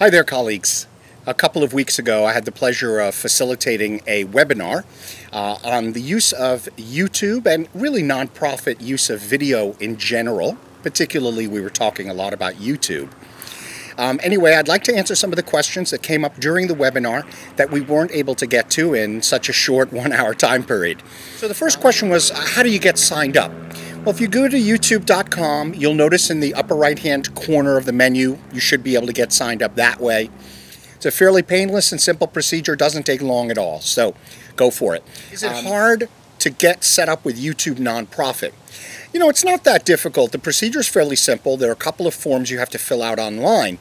Hi there, colleagues. A couple of weeks ago, I had the pleasure of facilitating a webinar on the use of YouTube and really nonprofit use of video in general. Particularly, we were talking a lot about YouTube. Anyway, I'd like to answer some of the questions that came up during the webinar that we weren't able to get to in such a short 1 hour time period. So the first question was, how do you get signed up? Well, if you go to youtube.com, you'll notice in the upper right-hand corner of the menu, you should be able to get signed up that way. It's a fairly painless and simple procedure, doesn't take long at all, so go for it. Is it hard to get set up with YouTube Nonprofit? You know, it's not that difficult. The procedure is fairly simple. There are a couple of forms you have to fill out online.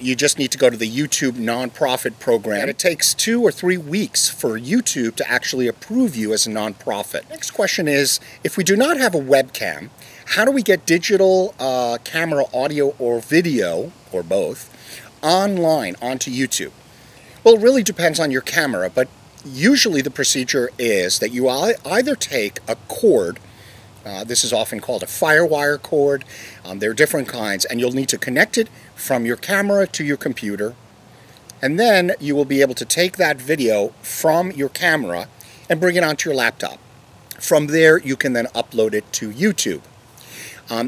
You just need to go to the YouTube Nonprofit program. And it takes 2 or 3 weeks for YouTube to actually approve you as a nonprofit. Next question is, if we do not have a webcam, how do we get digital camera, audio, or video, or both, online onto YouTube? Well, it really depends on your camera, but usually the procedure is that you either take a cord. This is often called a firewire cord. There are different kinds, and you'll need to connect it from your camera to your computer, and then you will be able to take that video from your camera and bring it onto your laptop. From there, you can then upload it to YouTube.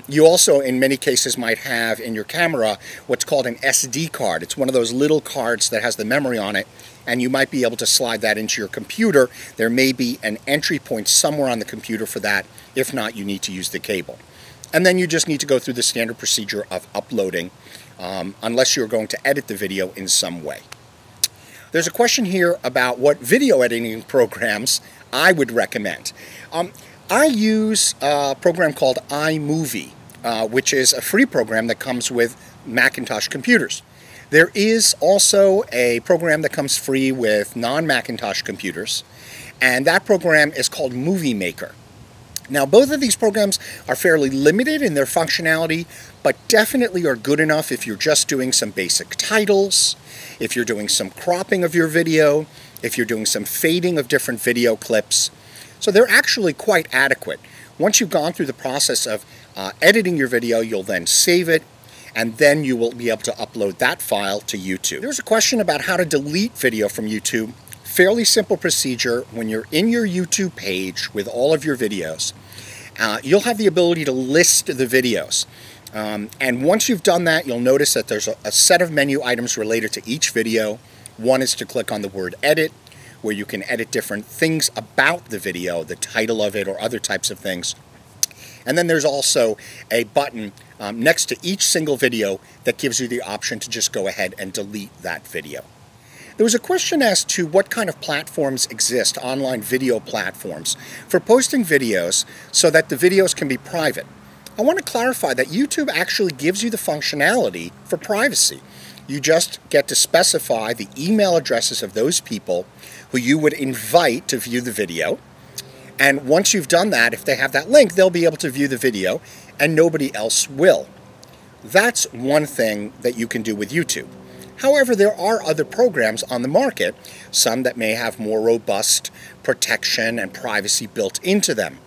You also, in many cases, might have in your camera what's called an SD card. It's one of those little cards that has the memory on it, and you might be able to slide that into your computer. There may be an entry point somewhere on the computer for that. If not, you need to use the cable. And then you just need to go through the standard procedure of uploading, unless you're going to edit the video in some way. There's a question here about what video editing programs I would recommend. I use a program called iMovie, which is a free program that comes with Macintosh computers. There is also a program that comes free with non-Macintosh computers, and that program is called Movie Maker. Now, both of these programs are fairly limited in their functionality, but definitely are good enough if you're just doing some basic titles, if you're doing some cropping of your video, if you're doing some fading of different video clips. So they're actually quite adequate. Once you've gone through the process of editing your video, you'll then save it, and then you will be able to upload that file to YouTube. There's a question about how to delete video from YouTube. Fairly simple procedure. When you're in your YouTube page with all of your videos, you'll have the ability to list the videos. And once you've done that, you'll notice that there's a set of menu items related to each video. One is to click on the word edit, where you can edit different things about the video, the title of it or other types of things. And then there's also a button next to each single video that gives you the option to just go ahead and delete that video. There was a question as to what kind of platforms exist, online video platforms, for posting videos so that the videos can be private. I want to clarify that YouTube actually gives you the functionality for privacy. You just get to specify the email addresses of those people who you would invite to view the video. And once you've done that, if they have that link, they'll be able to view the video, and nobody else will. That's one thing that you can do with YouTube. However, there are other programs on the market, some that may have more robust protection and privacy built into them.